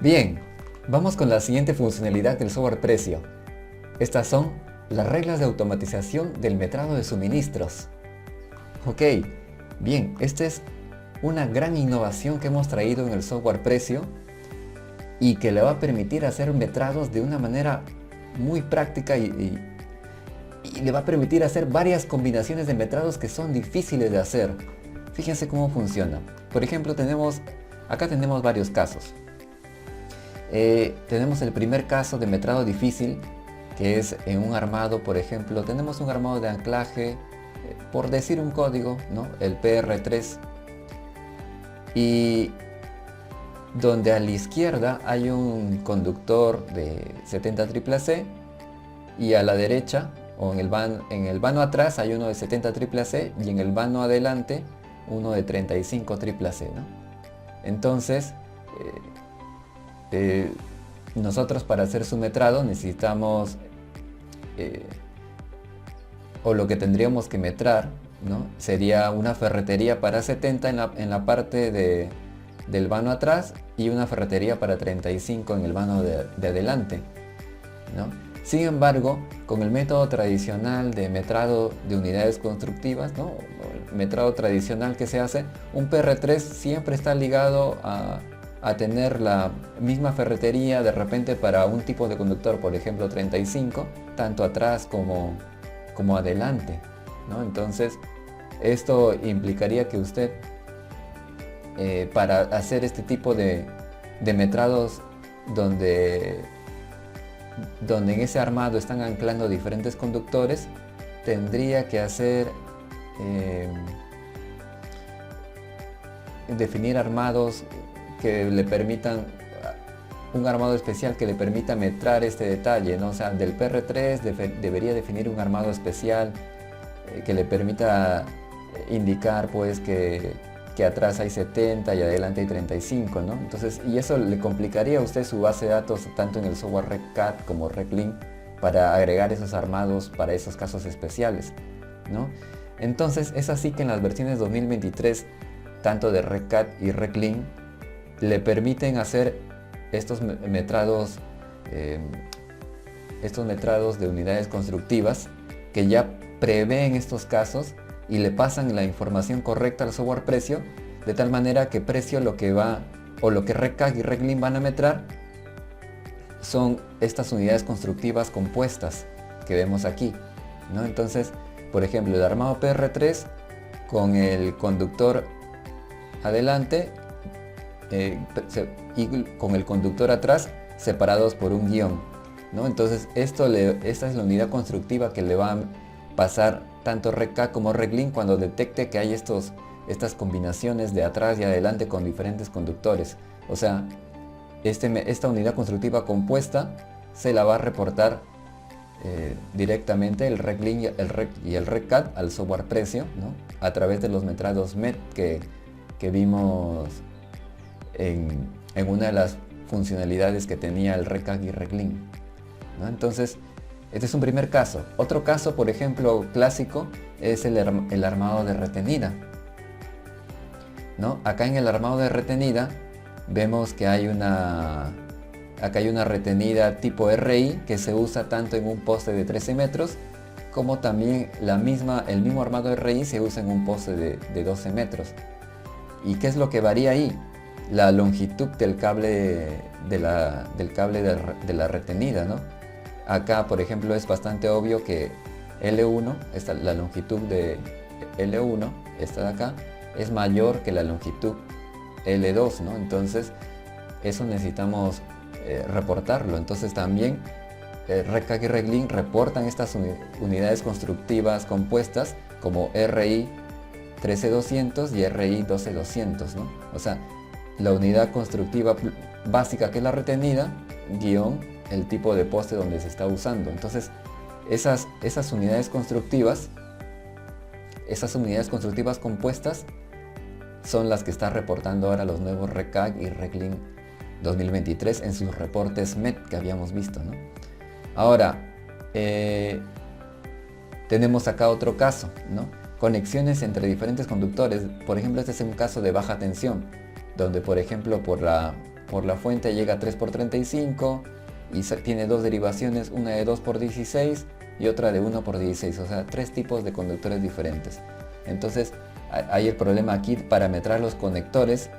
Bien, vamos con la siguiente funcionalidad del software Precio. Estas son las reglas de automatización del metrado de suministros. Ok, bien, esta es una gran innovación que hemos traído en el software Precio y que le va a permitir hacer metrados de una manera muy práctica y le va a permitir hacer varias combinaciones de metrados que son difíciles de hacer. Fíjense cómo funciona. Por ejemplo, acá tenemos varios casos. Tenemos el primer caso de metrado difícil, que es en un armado. Por ejemplo, tenemos un armado de anclaje, por decir un código, ¿no? El PR3, y donde a la izquierda hay un conductor de 70 C y a la derecha o en el vano atrás hay uno de 70 C y en el vano adelante uno de 35 C, ¿no? Entonces nosotros, para hacer su metrado, necesitamos o lo que tendríamos que metrar, ¿no? Sería una ferretería para 70 en la parte del vano atrás y una ferretería para 35 en el vano de adelante, ¿no? Sin embargo, con el método tradicional de metrado de unidades constructivas, ¿no? El metrado tradicional que se hace, un PR3 siempre está ligado a tener la misma ferretería de repente para un tipo de conductor, por ejemplo 35, tanto atrás como adelante, ¿no? Entonces esto implicaría que usted para hacer este tipo de metrados donde en ese armado están anclando diferentes conductores, tendría que hacer definir armados que le permitan, un armado especial que le permita metrar este detalle, ¿no? O sea, del PR3 debería definir un armado especial que le permita indicar pues que atrás hay 70 y adelante hay 35, ¿no? Entonces, y eso le complicaría a usted su base de datos tanto en el software RecCAD como RecLink para agregar esos armados para esos casos especiales, ¿no? Entonces es así que en las versiones 2023 tanto de RecCAD y RecLink le permiten hacer estos metrados de unidades constructivas que ya prevén estos casos y le pasan la información correcta al software Precio, de tal manera que Precio lo que RecCAD y RecLink van a metrar son estas unidades constructivas compuestas que vemos aquí, ¿no? Entonces, por ejemplo, el armado PR3 con el conductor adelante y con el conductor atrás separados por un guión, ¿no? Entonces esta es la unidad constructiva que le va a pasar tanto RecCAD como RecLink cuando detecte que hay estas combinaciones de atrás y adelante con diferentes conductores. O sea, esta unidad constructiva compuesta se la va a reportar directamente el RecLink y el RecCAD al software Precio, ¿no? A través de los metrados MET que vimos en una de las funcionalidades que tenía el RecCAD y RecLink, ¿no? Entonces, este es un primer caso. Otro caso, por ejemplo, clásico, es el armado de retenida, ¿no? Acá en el armado de retenida vemos que acá hay una retenida tipo RI que se usa tanto en un poste de 13 metros como también el mismo armado RI se usa en un poste de 12 metros. ¿Y qué es lo que varía ahí? La longitud del cable de la retenida, ¿no? Acá, por ejemplo, es bastante obvio que L1, la longitud de L1, esta de acá, es mayor que la longitud L2, ¿no? Entonces, eso necesitamos reportarlo. Entonces también RecCAD y RecLink reportan estas unidades constructivas compuestas como RI 13200 y RI 12200, ¿no? O sea, la unidad constructiva básica que es la retenida, guión el tipo de poste donde se está usando. Entonces, esas unidades constructivas compuestas son las que está reportando ahora los nuevos RecCAD y RecLink 2023 en sus reportes MET que habíamos visto, ¿no? Ahora, tenemos acá otro caso, ¿no? Conexiones entre diferentes conductores. Por ejemplo, este es un caso de baja tensión, donde por ejemplo por la por la fuente llega a 3 por 35 y tiene dos derivaciones, una de 2 por 16 y otra de 1 por 16, o sea, tres tipos de conductores diferentes. Entonces hay el problema aquí, parametrar los conectores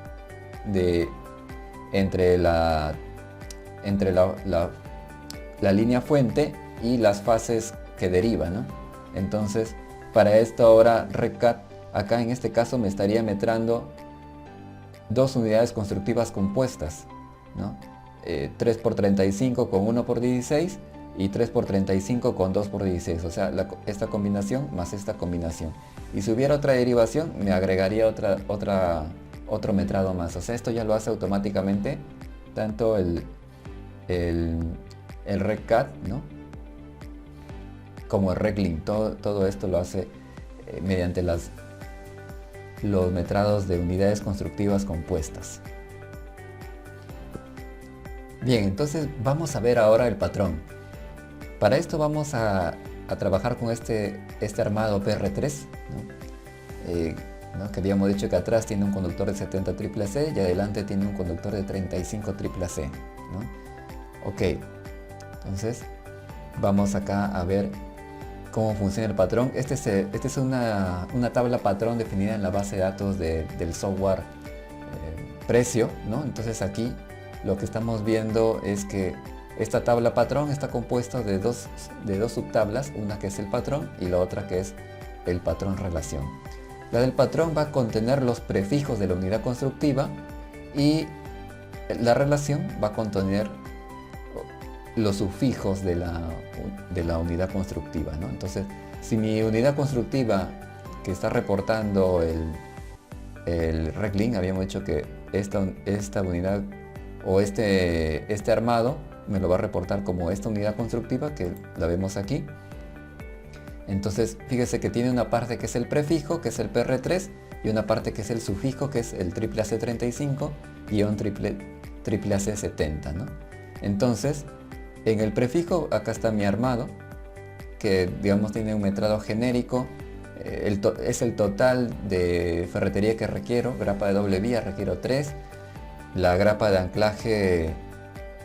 entre la línea fuente y las fases que deriva, ¿no? Entonces, para esto ahora RedCat, acá en este caso me estaría metrando dos unidades constructivas compuestas, ¿no? 3 por 35 con 1 por 16 y 3 por 35 con 2 por 16, o sea, esta combinación más esta combinación. Y si hubiera otra derivación, me agregaría otro metrado más. O sea, esto ya lo hace automáticamente tanto el RedCat, ¿no? Como el RegLink. Todo esto lo hace mediante los metrados de unidades constructivas compuestas. Bien, entonces vamos a ver ahora el patrón. Para esto vamos a trabajar con este armado PR3, ¿no? Que habíamos dicho que atrás tiene un conductor de 70 CCC y adelante tiene un conductor de 35 CCC, ¿no? Ok, entonces vamos acá a ver cómo funciona el patrón. Este es una tabla patrón definida en la base de datos del software precio, ¿no? Entonces aquí lo que estamos viendo es que esta tabla patrón está compuesta de dos subtablas, una que es el patrón y la otra que es el patrón relación. La del patrón va a contener los prefijos de la unidad constructiva y la relación va a contener los sufijos de la unidad constructiva, ¿no? Entonces, si mi unidad constructiva que está reportando el RegLink, habíamos dicho que esta unidad o este armado me lo va a reportar como esta unidad constructiva que la vemos aquí. Entonces fíjese que tiene una parte que es el prefijo, que es el PR3, y una parte que es el sufijo, que es el CCC35 y un CCC70, ¿no? Entonces en el prefijo acá está mi armado, que digamos tiene un metrado genérico, es el total de ferretería que requiero, grapa de doble vía requiero 3, la grapa de anclaje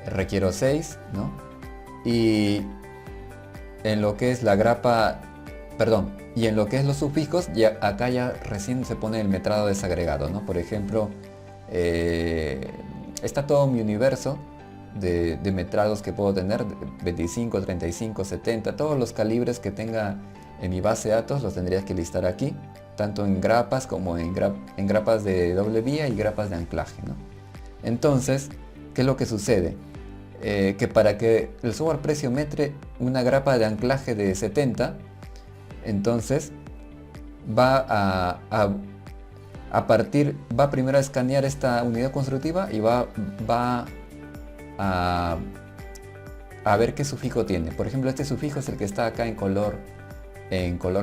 requiero 6, ¿no? Y en lo que es la grapa, y en lo que es los sufijos, acá ya recién se pone el metrado desagregado, ¿no? Por ejemplo, está todo mi universo de metrados que puedo tener, 25, 35, 70, todos los calibres que tenga en mi base de datos los tendría que listar aquí, tanto en grapas como en grapas de doble vía y grapas de anclaje, ¿no? Entonces, ¿qué es lo que sucede? Que para que el software precio metre una grapa de anclaje de 70, entonces va va primero a escanear esta unidad constructiva y va a ver qué sufijo tiene. Por ejemplo, este sufijo es el que está acá en color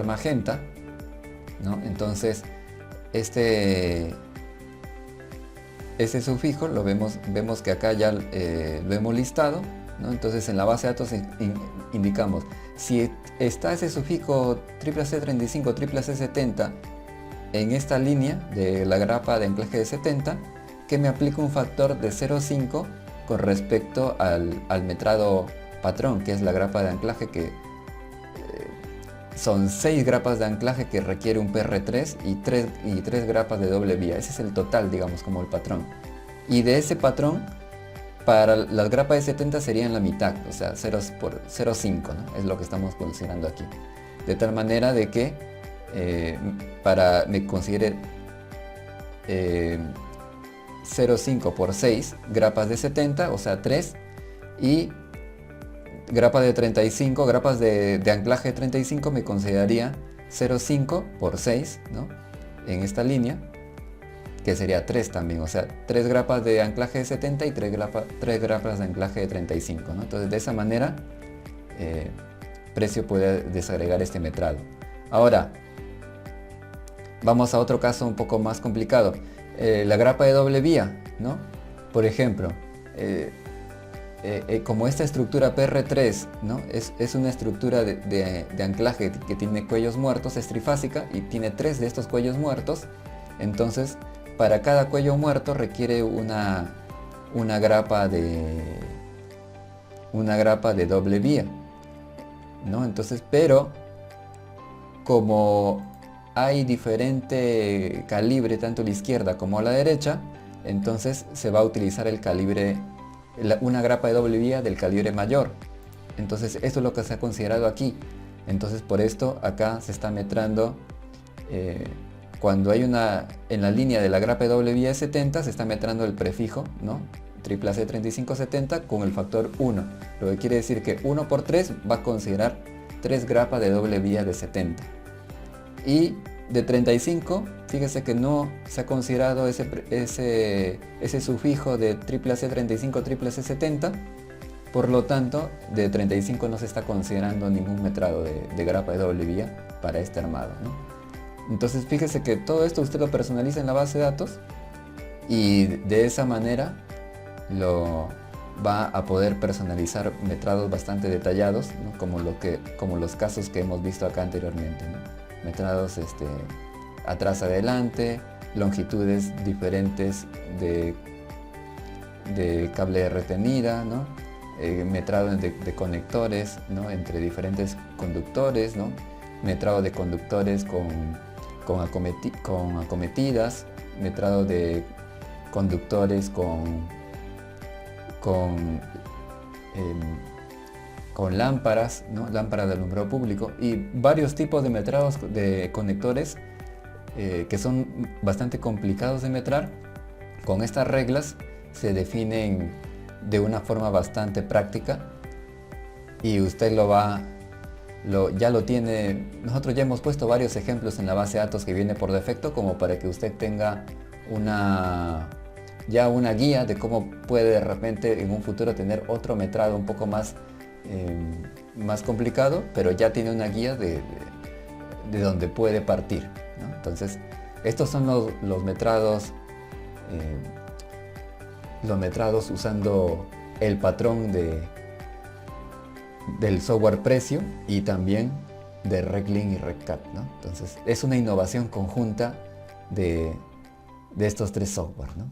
magenta, ¿no? Entonces este sufijo vemos que acá ya lo hemos listado, ¿no? Entonces en la base de datos indicamos si está ese sufijo CCC35, CCC70 en esta línea de la grapa de anclaje de 70, que me aplica un factor de 0,5 con respecto al metrado patrón, que es la grapa de anclaje, que son 6 grapas de anclaje que requiere un PR3 y 3 grapas de doble vía. Ese es el total, digamos, como el patrón. Y de ese patrón, para las grapas de 70 serían la mitad, o sea, 0,5, ¿no? Es lo que estamos considerando aquí. De tal manera de que me considere 0,5 por 6 grapas de 70, o sea 3, y grapas de 35, grapas de anclaje de 35 me consideraría 0,5 por 6, ¿no? En esta línea, que sería 3 también, o sea 3 grapas de anclaje de 70 y 3 grapas de anclaje de 35, ¿no? Entonces de esa manera precio puede desagregar este metrado. Ahora vamos a otro caso un poco más complicado, la grapa de doble vía, ¿no? Por ejemplo, como esta estructura PR3, ¿no? es una estructura de anclaje que tiene cuellos muertos, es trifásica y tiene 3 de estos cuellos muertos. Entonces para cada cuello muerto requiere una una grapa de doble vía, ¿no? Entonces, pero como hay diferente calibre tanto a la izquierda como a la derecha, entonces se va a utilizar el calibre, una grapa de doble vía del calibre mayor. Entonces esto es lo que se ha considerado aquí. Entonces por esto acá se está metrando, cuando hay en la línea de la grapa de doble vía 70 se está metrando el prefijo, ¿no? C 3570 con el factor 1, lo que quiere decir que 1 por 3 va a considerar 3 grapas de doble vía de 70. Y de 35, fíjese que no se ha considerado ese sufijo de C 35 C 70, por lo tanto de 35 no se está considerando ningún metrado de grapa de doble vía para este armado, ¿no? Entonces fíjese que todo esto usted lo personaliza en la base de datos y de esa manera lo va a poder personalizar metrados bastante detallados, ¿no? como los casos que hemos visto acá anteriormente, ¿no? Metrados atrás adelante, longitudes diferentes de cable de retenida, ¿no? Metrado de conectores, ¿no? Entre diferentes conductores, ¿no? Metrado de conductores con acometidas, metrado de conductores con lámparas, ¿no? Lámparas de alumbrado público y varios tipos de metrados de conectores que son bastante complicados de metrar. Con estas reglas se definen de una forma bastante práctica y usted ya lo tiene. Nosotros ya hemos puesto varios ejemplos en la base de datos que viene por defecto, como para que usted tenga una guía de cómo puede de repente en un futuro tener otro metrado un poco más complicado, pero ya tiene una guía de donde puede partir, ¿no? Entonces estos son los metrados usando el patrón del software precio y también de RecLink y RecCat, ¿no? Entonces es una innovación conjunta de estos tres software, ¿no?